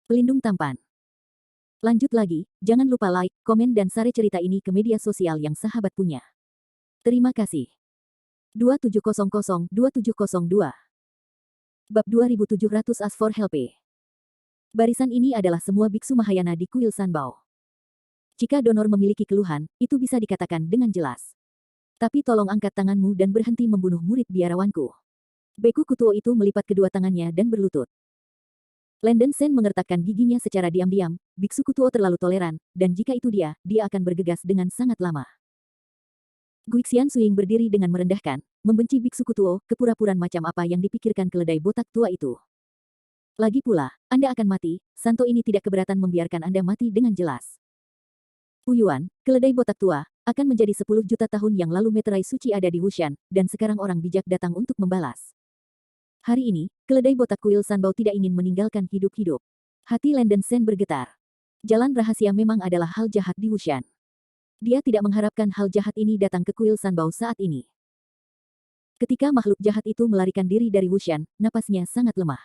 Pelindung tampan. Lanjut lagi, jangan lupa like, komen dan share cerita ini ke media sosial yang sahabat punya. Terima kasih. 2700-2702 Bab 2700 Ask for Help. Barisan ini adalah semua biksu Mahayana di kuil Sanbao. Jika donor memiliki keluhan, itu bisa dikatakan dengan jelas. Tapi tolong angkat tanganmu dan berhenti membunuh murid biarawanku. Beku Kutuo itu melipat kedua tangannya dan berlutut. Lenden Sen mengertakkan giginya secara diam-diam, biksu Kutuo terlalu toleran, dan jika itu dia akan bergegas dengan sangat lama. Guixian Suing berdiri dengan merendahkan, membenci biksu Kutuo, kepura-puraan macam apa yang dipikirkan keledai botak tua itu. Lagi pula, Anda akan mati, Santo ini tidak keberatan membiarkan Anda mati dengan jelas. Puyuan, keledai botak tua, akan menjadi 10 juta tahun yang lalu meterai suci ada di Wushan, dan sekarang orang bijak datang untuk membalas. Hari ini, keledai botak kuil Sanbao tidak ingin meninggalkan hidup-hidup. Hati Lenden Sen bergetar. Jalan rahasia memang adalah hal jahat di Wushan. Dia tidak mengharapkan hal jahat ini datang ke kuil Sanbao saat ini. Ketika makhluk jahat itu melarikan diri dari Wushan, napasnya sangat lemah.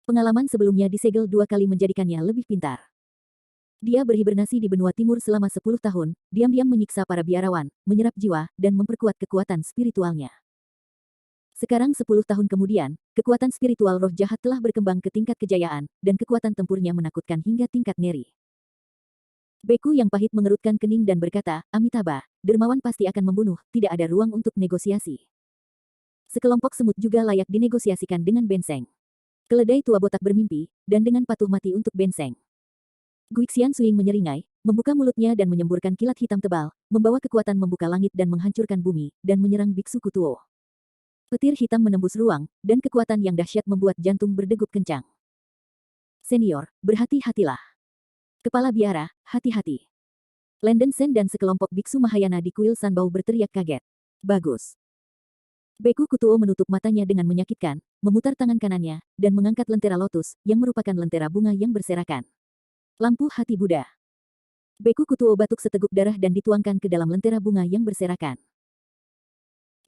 Pengalaman sebelumnya disegel 2 kali menjadikannya lebih pintar. Dia berhibernasi di benua timur selama 10 tahun, diam-diam menyiksa para biarawan, menyerap jiwa, dan memperkuat kekuatan spiritualnya. Sekarang 10 tahun kemudian, kekuatan spiritual roh jahat telah berkembang ke tingkat kejayaan, dan kekuatan tempurnya menakutkan hingga tingkat ngeri. Beku yang pahit mengerutkan kening dan berkata, Amitabha, dermawan pasti akan membunuh, tidak ada ruang untuk negosiasi. Sekelompok semut juga layak dinegosiasikan dengan benseng. Keledai tua botak bermimpi, dan dengan patuh mati untuk benseng. Guixian Suing menyeringai, membuka mulutnya dan menyemburkan kilat hitam tebal, membawa kekuatan membuka langit dan menghancurkan bumi, dan menyerang biksu Kutuo. Petir hitam menembus ruang, dan kekuatan yang dahsyat membuat jantung berdegup kencang. Senior, berhati-hatilah. Kepala biara, hati-hati. Lenden Sen dan sekelompok biksu Mahayana di kuil Sanbao berteriak kaget. Bagus. Beku Kutuo menutup matanya dengan menyakitkan, memutar tangan kanannya, dan mengangkat lentera lotus, yang merupakan lentera bunga yang berserakan. Lampu hati Buddha. Beku Kutuo batuk seteguk darah dan dituangkan ke dalam lentera bunga yang berserakan.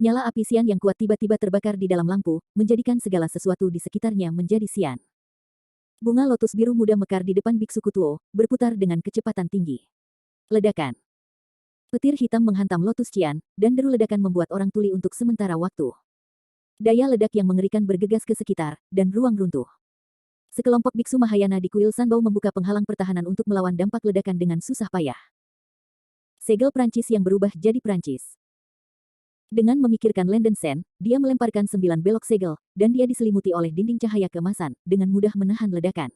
Nyala api sian yang kuat tiba-tiba terbakar di dalam lampu, menjadikan segala sesuatu di sekitarnya menjadi sian. Bunga lotus biru muda mekar di depan biksu Kutuo, berputar dengan kecepatan tinggi. Ledakan. Petir hitam menghantam lotus cian, dan deru ledakan membuat orang tuli untuk sementara waktu. Daya ledak yang mengerikan bergegas ke sekitar, dan ruang runtuh. Sekelompok biksu Mahayana di kuil Sanbao membuka penghalang pertahanan untuk melawan dampak ledakan dengan susah payah. Segel Prancis yang berubah jadi Prancis. Dengan memikirkan Lenden Sen, dia melemparkan 9 belok segel, dan dia diselimuti oleh dinding cahaya keemasan, dengan mudah menahan ledakan.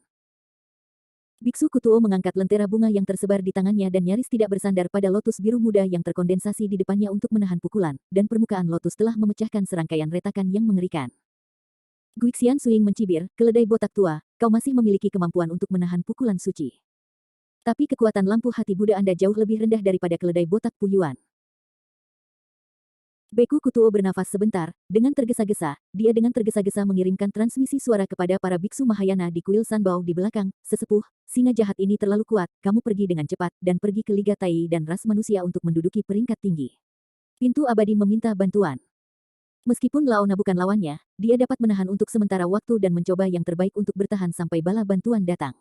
Biksu Kutuo mengangkat lentera bunga yang tersebar di tangannya dan nyaris tidak bersandar pada lotus biru muda yang terkondensasi di depannya untuk menahan pukulan, dan permukaan lotus telah memecahkan serangkaian retakan yang mengerikan. Guixian Suing mencibir, keledai botak tua, kau masih memiliki kemampuan untuk menahan pukulan suci. Tapi kekuatan lampu hati Buddha Anda jauh lebih rendah daripada keledai botak Puyuan. Beku Kutuo bernafas sebentar, dengan tergesa-gesa, dia dengan tergesa-gesa mengirimkan transmisi suara kepada para biksu Mahayana di kuil Sanbao di belakang, sesepuh, singa jahat ini terlalu kuat, kamu pergi dengan cepat, dan pergi ke Liga Tai dan ras manusia untuk menduduki peringkat tinggi. Pintu abadi meminta bantuan. Meskipun Laona bukan lawannya, dia dapat menahan untuk sementara waktu dan mencoba yang terbaik untuk bertahan sampai bala bantuan datang.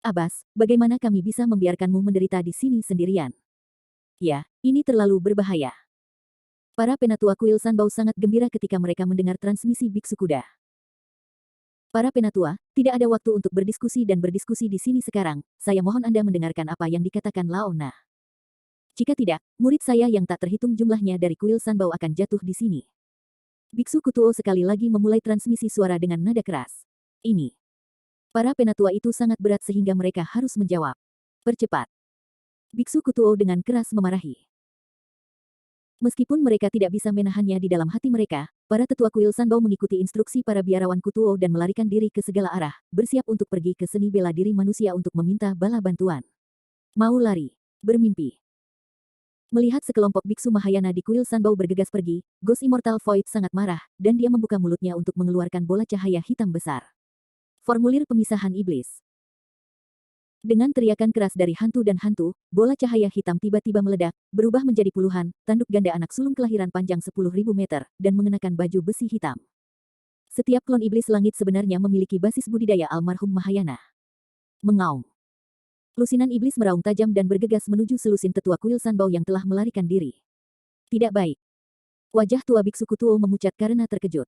Abbas, bagaimana kami bisa membiarkanmu menderita di sini sendirian? Ya, ini terlalu berbahaya. Para penatua kuil Sanbao sangat gembira ketika mereka mendengar transmisi biksu kuda. Para penatua, tidak ada waktu untuk berdiskusi dan berdiskusi di sini sekarang, saya mohon Anda mendengarkan apa yang dikatakan Laona. Jika tidak, murid saya yang tak terhitung jumlahnya dari kuil Sanbao akan jatuh di sini. Biksu Kutuo sekali lagi memulai transmisi suara dengan nada keras. Ini. Para penatua itu sangat berat sehingga mereka harus menjawab. Percepat. Biksu Kutuo dengan keras memarahi. Meskipun mereka tidak bisa menahannya di dalam hati mereka, para tetua kuil Sanbao mengikuti instruksi para biarawan Kutuo dan melarikan diri ke segala arah, bersiap untuk pergi ke seni bela diri manusia untuk meminta bala bantuan. Mau lari, bermimpi. Melihat sekelompok biksu Mahayana di kuil Sanbao bergegas pergi, Ghost Immortal Void sangat marah, dan dia membuka mulutnya untuk mengeluarkan bola cahaya hitam besar. Formulir pemisahan iblis. Dengan teriakan keras dari hantu dan hantu, bola cahaya hitam tiba-tiba meledak, berubah menjadi puluhan, tanduk ganda anak sulung kelahiran panjang 10.000 meter, dan mengenakan baju besi hitam. Setiap klon iblis langit sebenarnya memiliki basis budidaya almarhum Mahayana. Mengaum. Lusinan iblis meraung tajam dan bergegas menuju selusin tetua kuil Sanbao yang telah melarikan diri. Tidak baik. Wajah tua biksu Kutuo memucat karena terkejut.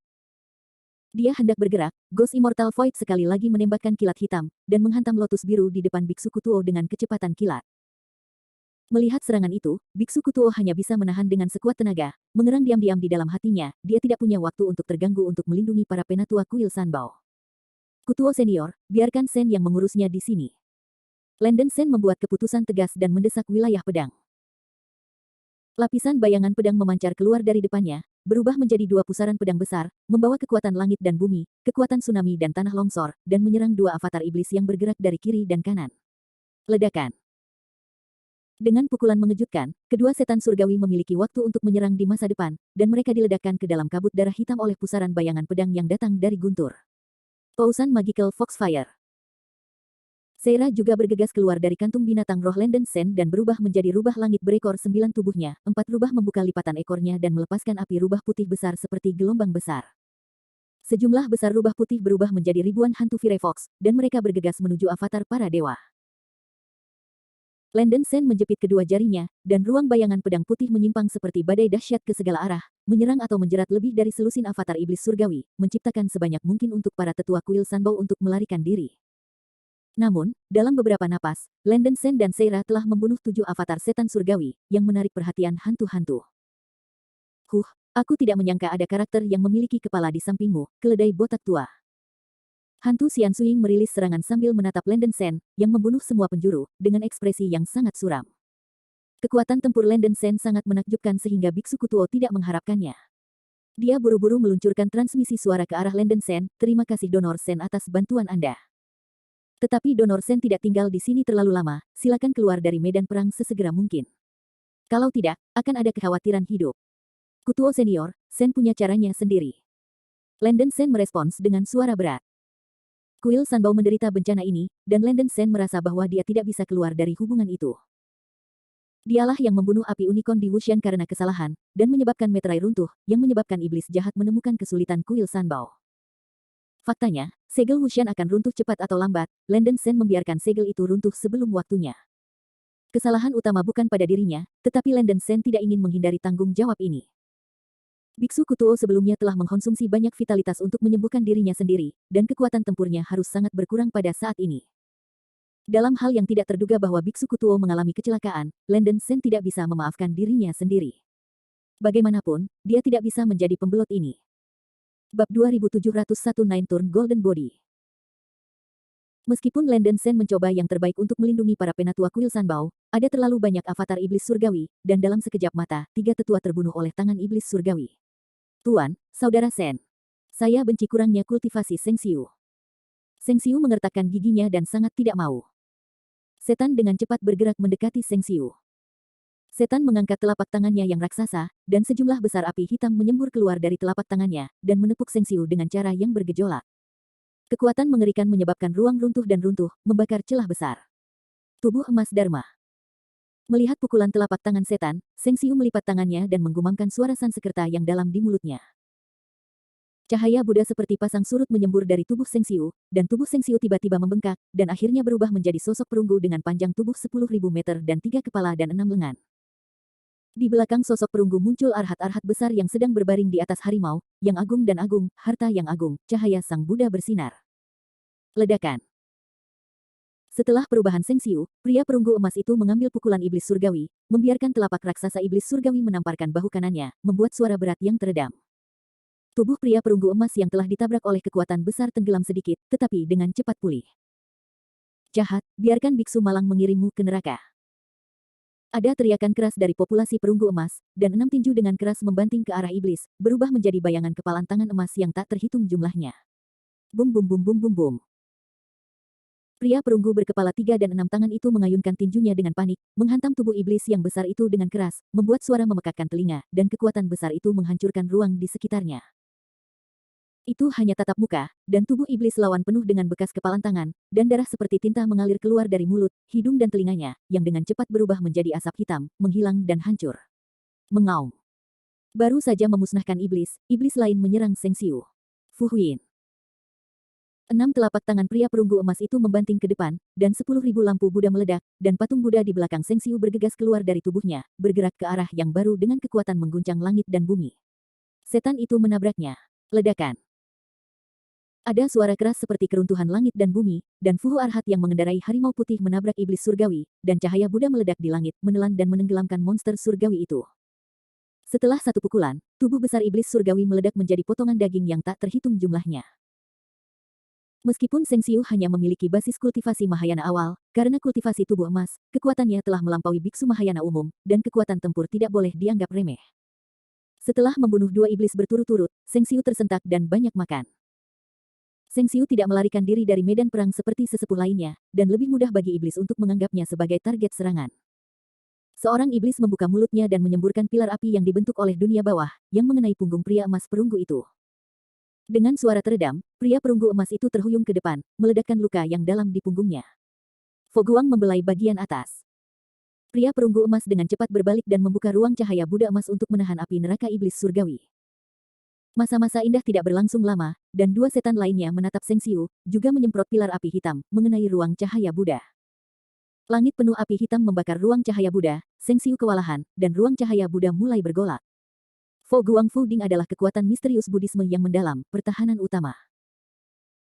Dia hendak bergerak, Ghost Immortal Void sekali lagi menembakkan kilat hitam, dan menghantam lotus biru di depan biksu Kutuo dengan kecepatan kilat. Melihat serangan itu, biksu Kutuo hanya bisa menahan dengan sekuat tenaga, mengerang diam-diam di dalam hatinya, dia tidak punya waktu untuk terganggu untuk melindungi para penatua kuil Sanbao. Kutuo senior, biarkan Sen yang mengurusnya di sini. Landen Sen membuat keputusan tegas dan mendesak wilayah pedang. Lapisan bayangan pedang memancar keluar dari depannya, berubah menjadi dua pusaran pedang besar, membawa kekuatan langit dan bumi, kekuatan tsunami dan tanah longsor, dan menyerang dua avatar iblis yang bergerak dari kiri dan kanan. Ledakan. Dengan pukulan mengejutkan, kedua setan surgawi memiliki waktu untuk menyerang di masa depan, dan mereka diledakkan ke dalam kabut darah hitam oleh pusaran bayangan pedang yang datang dari guntur. Pausan Magical Foxfire. Seira juga bergegas keluar dari kantung binatang roh Landen Sen dan berubah menjadi rubah langit berekor 9 tubuhnya, 4 rubah membuka lipatan ekornya dan melepaskan api rubah putih besar seperti gelombang besar. Sejumlah besar rubah putih berubah menjadi ribuan hantu Firefox, dan mereka bergegas menuju avatar para dewa. Landen Sen menjepit kedua jarinya, dan ruang bayangan pedang putih menyimpang seperti badai dahsyat ke segala arah, menyerang atau menjerat lebih dari selusin avatar iblis surgawi, menciptakan sebanyak mungkin untuk para tetua kuil Sanbao untuk melarikan diri. Namun, dalam beberapa napas, Landen Sen dan Seira telah membunuh 7 avatar setan surgawi, yang menarik perhatian hantu-hantu. Aku tidak menyangka ada karakter yang memiliki kepala di sampingmu, keledai botak tua. Hantu Xian Suing merilis serangan sambil menatap Landen Sen, yang membunuh semua penjuru, dengan ekspresi yang sangat suram. Kekuatan tempur Landen Sen sangat menakjubkan sehingga biksu Kutuo tidak mengharapkannya. Dia buru-buru meluncurkan transmisi suara ke arah Landen Sen, terima kasih Donor Sen atas bantuan Anda. Tetapi Donor Sen tidak tinggal di sini terlalu lama, silakan keluar dari medan perang sesegera mungkin. Kalau tidak, akan ada kekhawatiran hidup. Kutuo senior, Sen punya caranya sendiri. Landen Sen merespons dengan suara berat. Kuil Sanbao menderita bencana ini, dan Landen Sen merasa bahwa dia tidak bisa keluar dari hubungan itu. Dialah yang membunuh api unicorn di Wushan karena kesalahan, dan menyebabkan meterai runtuh, yang menyebabkan iblis jahat menemukan kesulitan kuil Sanbao. Faktanya, segel Wushan akan runtuh cepat atau lambat, Landen Sen membiarkan segel itu runtuh sebelum waktunya. Kesalahan utama bukan pada dirinya, tetapi Landen Sen tidak ingin menghindari tanggung jawab ini. Biksu Kutuo sebelumnya telah mengkonsumsi banyak vitalitas untuk menyembuhkan dirinya sendiri, dan kekuatan tempurnya harus sangat berkurang pada saat ini. Dalam hal yang tidak terduga bahwa Biksu Kutuo mengalami kecelakaan, Landen Sen tidak bisa memaafkan dirinya sendiri. Bagaimanapun, dia tidak bisa menjadi pembelot ini. Bab 2701 Nine Turn Golden Body. Meskipun Landen Sen mencoba yang terbaik untuk melindungi para penatua kuil Sanbao, ada terlalu banyak avatar iblis surgawi, dan dalam sekejap mata, 3 tetua terbunuh oleh tangan iblis surgawi. Tuan, Saudara Sen. Saya benci kurangnya kultivasi Seng Xiu. Seng Xiu mengertakkan giginya dan sangat tidak mau. Setan dengan cepat bergerak mendekati Seng Xiu. Setan mengangkat telapak tangannya yang raksasa, dan sejumlah besar api hitam menyembur keluar dari telapak tangannya, dan menepuk Seng Xiu dengan cara yang bergejolak. Kekuatan mengerikan menyebabkan ruang runtuh dan runtuh, membakar celah besar. Tubuh emas Dharma. Melihat pukulan telapak tangan setan, Seng Xiu melipat tangannya dan menggumamkan suara Sansekerta yang dalam di mulutnya. Cahaya Buddha seperti pasang surut menyembur dari tubuh Seng Xiu, dan tubuh Seng Xiu tiba-tiba membengkak, dan akhirnya berubah menjadi sosok perunggu dengan panjang tubuh 10.000 meter dan 3 kepala dan 6 lengan. Di belakang sosok perunggu muncul arhat-arhat besar yang sedang berbaring di atas harimau, yang agung dan agung, harta yang agung, cahaya Sang Buddha bersinar. Ledakan. Setelah perubahan Seng Xiu, pria perunggu emas itu mengambil pukulan iblis surgawi, membiarkan telapak raksasa iblis surgawi menamparkan bahu kanannya, membuat suara berat yang teredam. Tubuh pria perunggu emas yang telah ditabrak oleh kekuatan besar tenggelam sedikit, tetapi dengan cepat pulih. Jahat, biarkan biksu malang mengirimmu ke neraka. Ada teriakan keras dari populasi perunggu emas, dan 6 tinju dengan keras membanting ke arah iblis, berubah menjadi bayangan kepalan tangan emas yang tak terhitung jumlahnya. Bum bum bum bum bum bum. Pria perunggu berkepala 3 dan 6 tangan itu mengayunkan tinjunya dengan panik, menghantam tubuh iblis yang besar itu dengan keras, membuat suara memekakkan telinga, dan kekuatan besar itu menghancurkan ruang di sekitarnya. Itu hanya tatap muka, dan tubuh iblis lawan penuh dengan bekas kepalan tangan, dan darah seperti tinta mengalir keluar dari mulut, hidung dan telinganya, yang dengan cepat berubah menjadi asap hitam, menghilang dan hancur. Mengaum. Baru saja memusnahkan iblis, iblis lain menyerang Seng Xiu. Fu Huyin. 6 telapak tangan pria perunggu emas itu membanting ke depan, dan 10.000 lampu Buddha meledak, dan patung Buddha di belakang Seng Xiu bergegas keluar dari tubuhnya, bergerak ke arah yang baru dengan kekuatan mengguncang langit dan bumi. Setan itu menabraknya. Ledakan. Ada suara keras seperti keruntuhan langit dan bumi, dan Fuhu Arhat yang mengendarai harimau putih menabrak iblis surgawi, dan cahaya Buddha meledak di langit, menelan dan menenggelamkan monster surgawi itu. Setelah satu pukulan, tubuh besar iblis surgawi meledak menjadi potongan daging yang tak terhitung jumlahnya. Meskipun Seng Xiu hanya memiliki basis kultivasi Mahayana awal, karena kultivasi tubuh emas, kekuatannya telah melampaui biksu Mahayana umum, dan kekuatan tempur tidak boleh dianggap remeh. Setelah membunuh 2 iblis berturut-turut, Seng Xiu tersentak dan banyak makan. Seng Xiu tidak melarikan diri dari medan perang seperti sesepuh lainnya, dan lebih mudah bagi iblis untuk menganggapnya sebagai target serangan. Seorang iblis membuka mulutnya dan menyemburkan pilar api yang dibentuk oleh dunia bawah, yang mengenai punggung pria emas perunggu itu. Dengan suara teredam, pria perunggu emas itu terhuyung ke depan, meledakkan luka yang dalam di punggungnya. Foguang membelai bagian atas. Pria perunggu emas dengan cepat berbalik dan membuka ruang cahaya Buddha emas untuk menahan api neraka iblis surgawi. Masa-masa indah tidak berlangsung lama, dan 2 setan lainnya menatap Seng Xiu, juga menyemprot pilar api hitam, mengenai ruang cahaya Buddha. Langit penuh api hitam membakar ruang cahaya Buddha, Seng Xiu kewalahan, dan ruang cahaya Buddha mulai bergolak. Fo Guang Fu Ding adalah kekuatan misterius Buddhisme yang mendalam, pertahanan utama.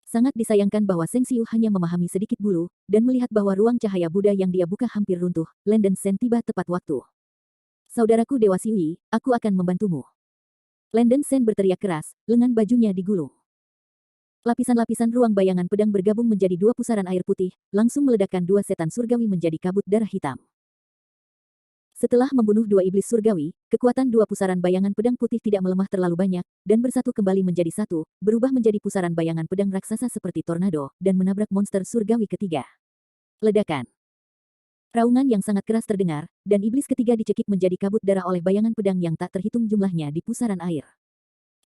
Sangat disayangkan bahwa Seng Xiu hanya memahami sedikit dulu, dan melihat bahwa ruang cahaya Buddha yang dia buka hampir runtuh. Lenden Sen tiba tepat waktu. Saudaraku Dewa Xiui, aku akan membantumu. Lenden Sen berteriak keras, lengan bajunya digulung. Lapisan-lapisan ruang bayangan pedang bergabung menjadi 2 pusaran air putih, langsung meledakkan 2 setan surgawi menjadi kabut darah hitam. Setelah membunuh 2 iblis surgawi, kekuatan 2 pusaran bayangan pedang putih tidak melemah terlalu banyak, dan bersatu kembali menjadi satu, berubah menjadi pusaran bayangan pedang raksasa seperti tornado, dan menabrak monster surgawi ketiga. Ledakan. Raungan yang sangat keras terdengar, dan iblis ketiga dicekik menjadi kabut darah oleh bayangan pedang yang tak terhitung jumlahnya di pusaran air.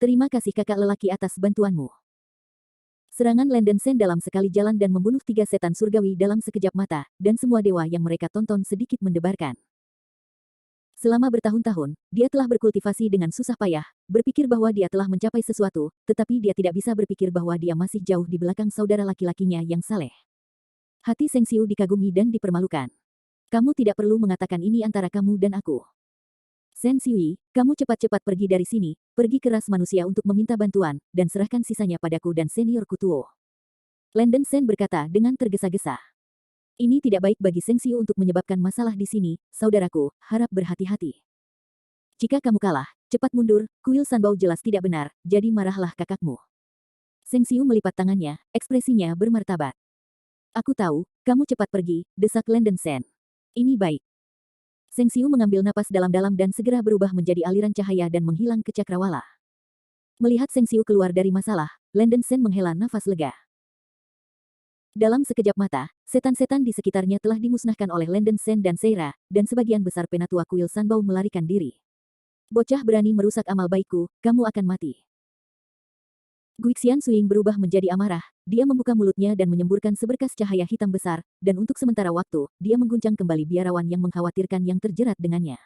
Terima kasih kakak lelaki atas bantuanmu. Serangan Lenden Sen dalam sekali jalan dan membunuh 3 setan surgawi dalam sekejap mata, dan semua dewa yang mereka tonton sedikit mendebarkan. Selama bertahun-tahun, dia telah berkultivasi dengan susah payah, berpikir bahwa dia telah mencapai sesuatu, tetapi dia tidak bisa berpikir bahwa dia masih jauh di belakang saudara laki-lakinya yang saleh. Hati Seng Xiu dikagumi dan dipermalukan. Kamu tidak perlu mengatakan ini antara kamu dan aku. Sen Xiui, kamu cepat-cepat pergi dari sini, pergi ke ras manusia untuk meminta bantuan, dan serahkan sisanya padaku dan senior Kutuo. Lenden Sen berkata dengan tergesa-gesa. Ini tidak baik bagi Seng Xiu untuk menyebabkan masalah di sini, saudaraku, harap berhati-hati. Jika kamu kalah, cepat mundur, kuil Sanbao jelas tidak benar, jadi marahlah kakakmu. Seng Xiu melipat tangannya, ekspresinya bermartabat. Aku tahu, kamu cepat pergi, desak Lenden Sen. Ini baik. Seng Xiu mengambil napas dalam-dalam dan segera berubah menjadi aliran cahaya dan menghilang ke cakrawala. Melihat Seng Xiu keluar dari masalah, Lenden Sen menghela nafas lega. Dalam sekejap mata, setan-setan di sekitarnya telah dimusnahkan oleh Lenden Sen dan Seira, dan sebagian besar penatua kuil Sanbao melarikan diri. Bocah berani merusak amal baikku, kamu akan mati. Guixian Suing berubah menjadi amarah, dia membuka mulutnya dan menyemburkan seberkas cahaya hitam besar, dan untuk sementara waktu, dia mengguncang kembali biarawan yang mengkhawatirkan yang terjerat dengannya.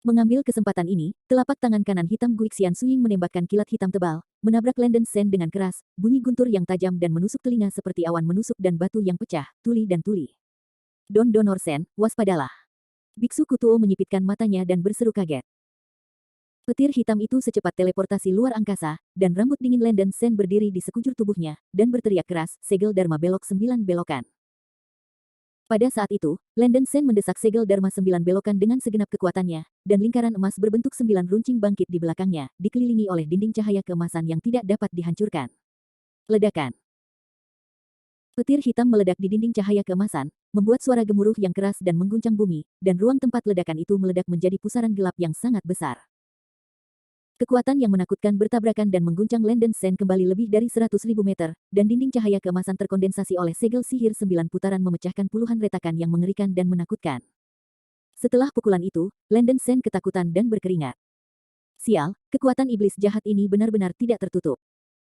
Mengambil kesempatan ini, telapak tangan kanan hitam Guixian Suing menembakkan kilat hitam tebal, menabrak Lenden Sen dengan keras, bunyi guntur yang tajam dan menusuk telinga seperti awan menusuk dan batu yang pecah, tuli dan tuli. Don Donor Sen, waspadalah. Biksu Kutuo menyipitkan matanya dan berseru kaget. Petir hitam itu secepat teleportasi luar angkasa, dan rambut dingin Lenden Sen berdiri di sekujur tubuhnya, dan berteriak keras, segel Dharma belok 9 belokan. Pada saat itu, Lenden Sen mendesak segel Dharma 9 belokan dengan segenap kekuatannya, dan lingkaran emas berbentuk 9 runcing bangkit di belakangnya, dikelilingi oleh dinding cahaya keemasan yang tidak dapat dihancurkan. Ledakan. Petir hitam meledak di dinding cahaya keemasan, membuat suara gemuruh yang keras dan mengguncang bumi, dan ruang tempat ledakan itu meledak menjadi pusaran gelap yang sangat besar. Kekuatan yang menakutkan bertabrakan dan mengguncang Lenden Sen kembali lebih dari 100.000 meter, dan dinding cahaya keemasan terkondensasi oleh segel sihir 9 putaran memecahkan puluhan retakan yang mengerikan dan menakutkan. Setelah pukulan itu, Lenden Sen ketakutan dan berkeringat. Sial, kekuatan iblis jahat ini benar-benar tidak tertutup.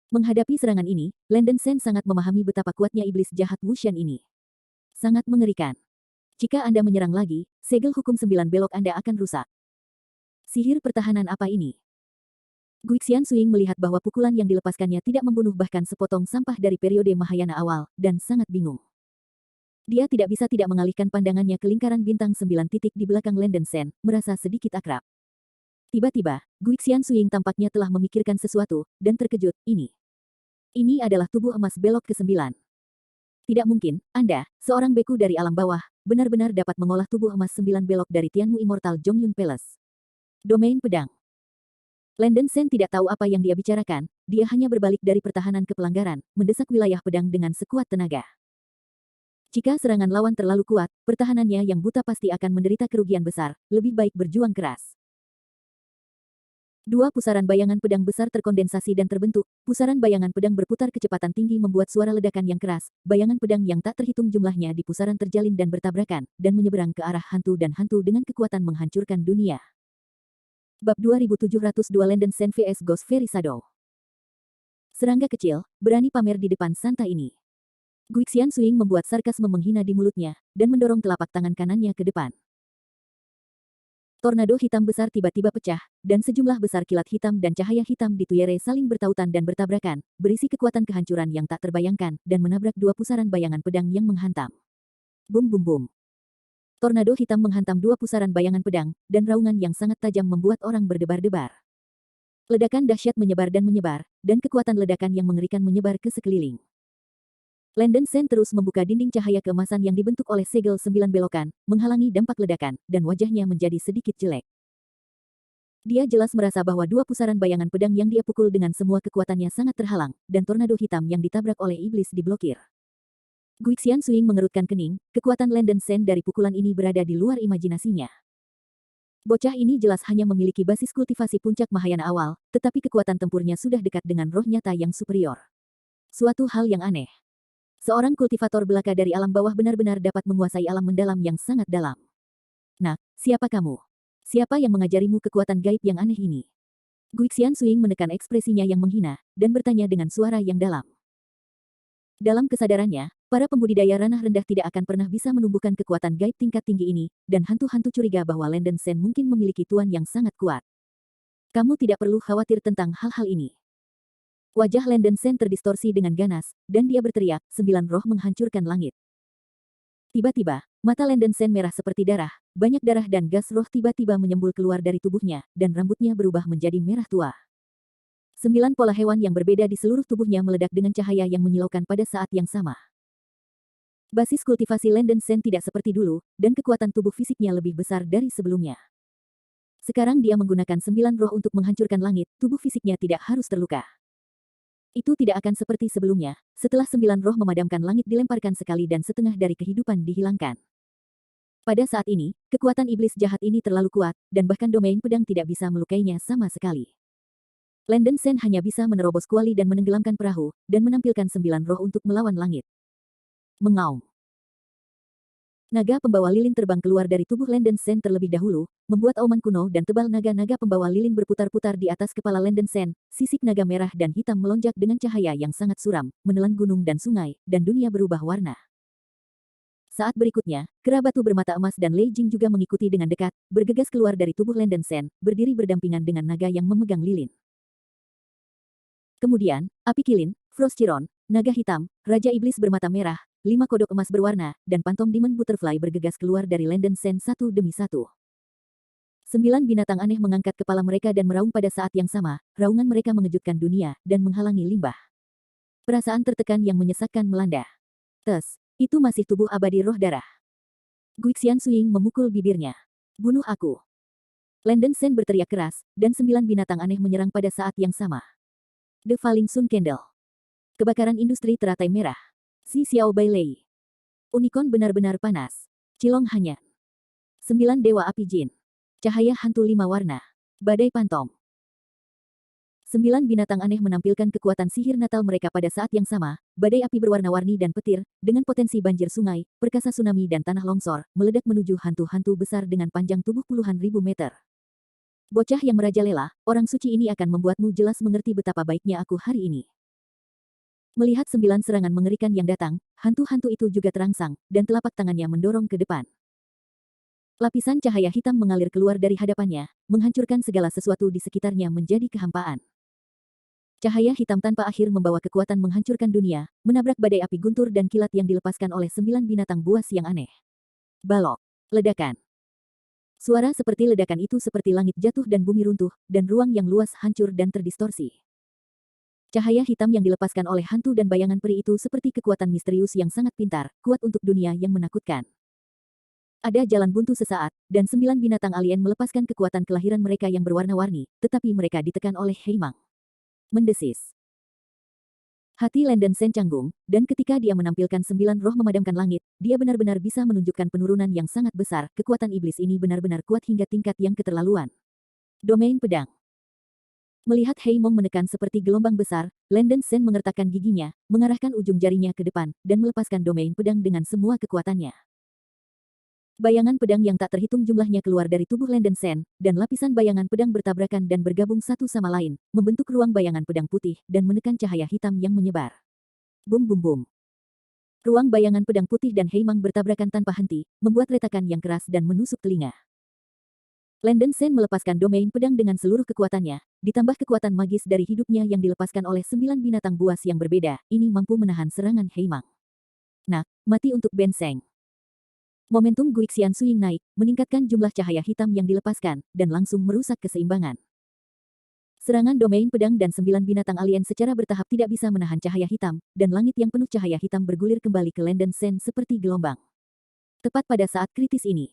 Menghadapi serangan ini, Lenden Sen sangat memahami betapa kuatnya iblis jahat Wuxian ini. Sangat mengerikan. Jika Anda menyerang lagi, segel hukum 9 belok Anda akan rusak. Sihir pertahanan apa ini? Guixian Suing melihat bahwa pukulan yang dilepaskannya tidak membunuh bahkan sepotong sampah dari periode Mahayana awal, dan sangat bingung. Dia tidak bisa tidak mengalihkan pandangannya ke lingkaran bintang 9 titik di belakang Landen Sen, merasa sedikit akrab. Tiba-tiba, Guixian Suing tampaknya telah memikirkan sesuatu, dan terkejut, ini adalah tubuh emas belok ke-9. Tidak mungkin, Anda, seorang beku dari alam bawah, benar-benar dapat mengolah tubuh emas 9 belok dari Tianmu Immortal Jongyun Palace. Domain pedang. Landen Sen tidak tahu apa yang dia bicarakan, dia hanya berbalik dari pertahanan ke pelanggaran, mendesak wilayah pedang dengan sekuat tenaga. Jika serangan lawan terlalu kuat, pertahanannya yang buta pasti akan menderita kerugian besar, lebih baik berjuang keras. Dua pusaran bayangan pedang besar terkondensasi dan terbentuk, pusaran bayangan pedang berputar kecepatan tinggi membuat suara ledakan yang keras, bayangan pedang yang tak terhitung jumlahnya di pusaran terjalin dan bertabrakan, dan menyeberang ke arah hantu dan hantu dengan kekuatan menghancurkan dunia. Bab 2702 Landen Sen vs Ghost Fairy Shadow. Serangga kecil, berani pamer di depan Santa ini. Guixian Suing membuat sarkasme menghina di mulutnya, dan mendorong telapak tangan kanannya ke depan. Tornado hitam besar tiba-tiba pecah, dan sejumlah besar kilat hitam dan cahaya hitam di Tuyere saling bertautan dan bertabrakan, berisi kekuatan kehancuran yang tak terbayangkan, dan menabrak dua pusaran bayangan pedang yang menghantam. Bum bum bum. Tornado hitam menghantam dua pusaran bayangan pedang, dan raungan yang sangat tajam membuat orang berdebar-debar. Ledakan dahsyat menyebar, dan kekuatan ledakan yang mengerikan menyebar ke sekeliling. Landen Sen terus membuka dinding cahaya keemasan yang dibentuk oleh segel 9 belokan, menghalangi dampak ledakan, dan wajahnya menjadi sedikit jelek. Dia jelas merasa bahwa dua pusaran bayangan pedang yang dia pukul dengan semua kekuatannya sangat terhalang, dan tornado hitam yang ditabrak oleh iblis diblokir. Guixian Suing mengerutkan kening, kekuatan Landen Sen dari pukulan ini berada di luar imajinasinya. Bocah ini jelas hanya memiliki basis kultivasi puncak Mahayana awal, tetapi kekuatan tempurnya sudah dekat dengan roh nyata yang superior. Suatu hal yang aneh. Seorang kultivator belaka dari alam bawah benar-benar dapat menguasai alam mendalam yang sangat dalam. Nah, siapa kamu? Siapa yang mengajarimu kekuatan gaib yang aneh ini? Guixian Suing menekan ekspresinya yang menghina, dan bertanya dengan suara yang dalam. Dalam kesadarannya, para pembudidaya ranah rendah tidak akan pernah bisa menumbuhkan kekuatan gaib tingkat tinggi ini, dan hantu-hantu curiga bahwa Landen Sen mungkin memiliki tuan yang sangat kuat. Kamu tidak perlu khawatir tentang hal-hal ini. Wajah Landen Sen terdistorsi dengan ganas, dan dia berteriak, 9 roh menghancurkan langit. Tiba-tiba, mata Landen Sen merah seperti darah, banyak darah dan gas roh tiba-tiba menyembul keluar dari tubuhnya, dan rambutnya berubah menjadi merah tua. 9 pola hewan yang berbeda di seluruh tubuhnya meledak dengan cahaya yang menyilaukan pada saat yang sama. Basis kultivasi Landen Sen tidak seperti dulu, dan kekuatan tubuh fisiknya lebih besar dari sebelumnya. Sekarang dia menggunakan 9 roh untuk menghancurkan langit, tubuh fisiknya tidak harus terluka. Itu tidak akan seperti sebelumnya, setelah 9 roh memadamkan langit dilemparkan sekali dan setengah dari kehidupan dihilangkan. Pada saat ini, kekuatan iblis jahat ini terlalu kuat, dan bahkan domain pedang tidak bisa melukainya sama sekali. Landen Sen hanya bisa menerobos kuali dan menenggelamkan perahu, dan menampilkan 9 roh untuk melawan langit. Mengaum. Naga pembawa lilin terbang keluar dari tubuh Landen Sen terlebih dahulu, membuat auman kuno dan tebal naga-naga pembawa lilin berputar-putar di atas kepala Landen Sen, sisik naga merah dan hitam melonjak dengan cahaya yang sangat suram, menelan gunung dan sungai, dan dunia berubah warna. Saat berikutnya, kera batu bermata emas dan Lei Jing juga mengikuti dengan dekat, bergegas keluar dari tubuh Landen Sen, berdiri berdampingan dengan naga yang memegang lilin. Kemudian, api kilin, Frost Chiron, naga hitam, Raja Iblis bermata merah, 5 kodok emas berwarna, dan Phantom Demon Butterfly bergegas keluar dari Landen Sen satu demi satu. 9 binatang aneh mengangkat kepala mereka dan meraung pada saat yang sama, raungan mereka mengejutkan dunia, dan menghalangi limbah. Perasaan tertekan yang menyesakkan melanda. Itu masih tubuh abadi roh darah. Guixian Suing memukul bibirnya. Bunuh aku. Landen Sen berteriak keras, dan 9 binatang aneh menyerang pada saat yang sama. The Falling Sun Candle. Kebakaran industri teratai merah. Si Xiao Bai Lei. Unicorn benar-benar panas. Cilong hanya. 9 dewa api jin. Cahaya hantu 5 warna. Badai pantom. 9 binatang aneh menampilkan kekuatan sihir natal mereka pada saat yang sama, badai api berwarna-warni dan petir, dengan potensi banjir sungai, perkasa tsunami dan tanah longsor, meledak menuju hantu-hantu besar dengan panjang tubuh puluhan ribu meter. Bocah yang merajalela, orang suci ini akan membuatmu jelas mengerti betapa baiknya aku hari ini. Melihat 9 serangan mengerikan yang datang, hantu-hantu itu juga terangsang, dan telapak tangannya mendorong ke depan. Lapisan cahaya hitam mengalir keluar dari hadapannya, menghancurkan segala sesuatu di sekitarnya menjadi kehampaan. Cahaya hitam tanpa akhir membawa kekuatan menghancurkan dunia, menabrak badai api guntur dan kilat yang dilepaskan oleh 9 binatang buas yang aneh. Balok. Ledakan. Suara seperti ledakan itu seperti langit jatuh dan bumi runtuh, dan ruang yang luas hancur dan terdistorsi. Cahaya hitam yang dilepaskan oleh hantu dan bayangan peri itu seperti kekuatan misterius yang sangat pintar, kuat untuk dunia yang menakutkan. Ada jalan buntu sesaat, dan 9 binatang alien melepaskan kekuatan kelahiran mereka yang berwarna-warni, tetapi mereka ditekan oleh Heimang. Mendesis. Hati Landon Sen canggung, dan ketika dia menampilkan 9 roh memadamkan langit, dia benar-benar bisa menunjukkan penurunan yang sangat besar. Kekuatan iblis ini benar-benar kuat hingga tingkat yang keterlaluan. Domain pedang. Melihat Heimong menekan seperti gelombang besar, Landon Sen mengertakkan giginya, mengarahkan ujung jarinya ke depan, dan melepaskan domain pedang dengan semua kekuatannya. Bayangan pedang yang tak terhitung jumlahnya keluar dari tubuh Landon Sen, dan lapisan bayangan pedang bertabrakan dan bergabung satu sama lain, membentuk ruang bayangan pedang putih, dan menekan cahaya hitam yang menyebar. Bum bum bum. Ruang bayangan pedang putih dan Heimang bertabrakan tanpa henti, membuat retakan yang keras dan menusuk telinga. Landon Sen melepaskan domain pedang dengan seluruh kekuatannya, ditambah kekuatan magis dari hidupnya yang dilepaskan oleh 9 binatang buas yang berbeda, ini mampu menahan serangan Heimang. Nak, mati untuk Ben Seng. Momentum Guixian Suing naik, meningkatkan jumlah cahaya hitam yang dilepaskan, dan langsung merusak keseimbangan. Serangan domain pedang dan 9 binatang alien secara bertahap tidak bisa menahan cahaya hitam, dan langit yang penuh cahaya hitam bergulir kembali ke Landon Sen seperti gelombang. Tepat pada saat kritis ini,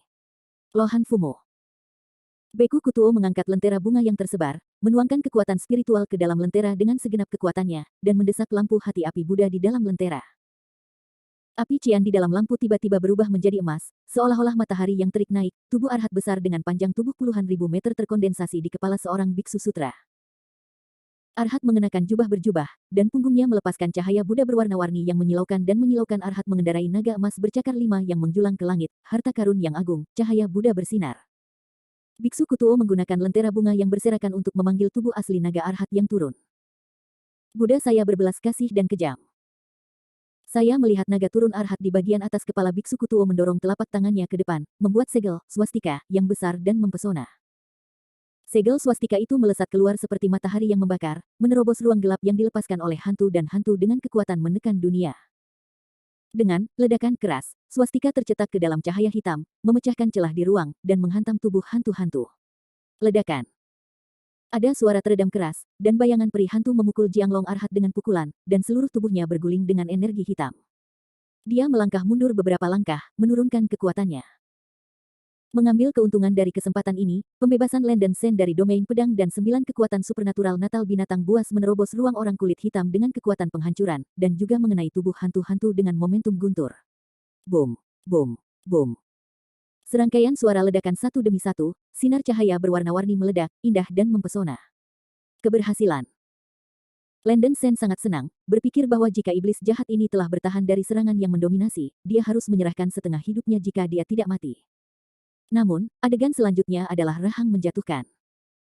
Lohan Fumo. Beku Kutuo mengangkat lentera bunga yang tersebar, menuangkan kekuatan spiritual ke dalam lentera dengan segenap kekuatannya, dan mendesak lampu hati api Buddha di dalam lentera. Api cian di dalam lampu tiba-tiba berubah menjadi emas, seolah-olah matahari yang terik naik, tubuh Arhat besar dengan panjang tubuh puluhan ribu meter terkondensasi di kepala seorang biksu sutra. Arhat mengenakan jubah berjubah, dan punggungnya melepaskan cahaya Buddha berwarna-warni yang menyilaukan dan menyilaukan. Arhat mengendarai naga emas bercakar 5 yang menjulang ke langit, harta karun yang agung, cahaya Buddha bersinar. Biksu Kutuo menggunakan lentera bunga yang berserakan untuk memanggil tubuh asli naga Arhat yang turun. Buddha saya berbelas kasih dan kejam. Saya melihat naga turun Arhat di bagian atas kepala Biksu Kutuo mendorong telapak tangannya ke depan, membuat segel, swastika, yang besar dan mempesona. Segel swastika itu melesat keluar seperti matahari yang membakar, menerobos ruang gelap yang dilepaskan oleh hantu dan hantu dengan kekuatan menekan dunia. Dengan ledakan keras, swastika tercetak ke dalam cahaya hitam, memecahkan celah di ruang, dan menghantam tubuh hantu-hantu. Ledakan. Ada suara teredam keras, dan bayangan peri hantu memukul Jianglong Arhat dengan pukulan, dan seluruh tubuhnya berguling dengan energi hitam. Dia melangkah mundur beberapa langkah, menurunkan kekuatannya. Mengambil keuntungan dari kesempatan ini, pembebasan Landon Sen dari domain pedang dan 9 kekuatan supernatural natal binatang buas menerobos ruang orang kulit hitam dengan kekuatan penghancuran, dan juga mengenai tubuh hantu-hantu dengan momentum guntur. Boom, boom, boom. Serangkaian suara ledakan satu demi satu, sinar cahaya berwarna-warni meledak, indah dan mempesona. Keberhasilan. Landon Sen sangat senang, berpikir bahwa jika iblis jahat ini telah bertahan dari serangan yang mendominasi, dia harus menyerahkan setengah hidupnya jika dia tidak mati. Namun, adegan selanjutnya adalah rahang menjatuhkan.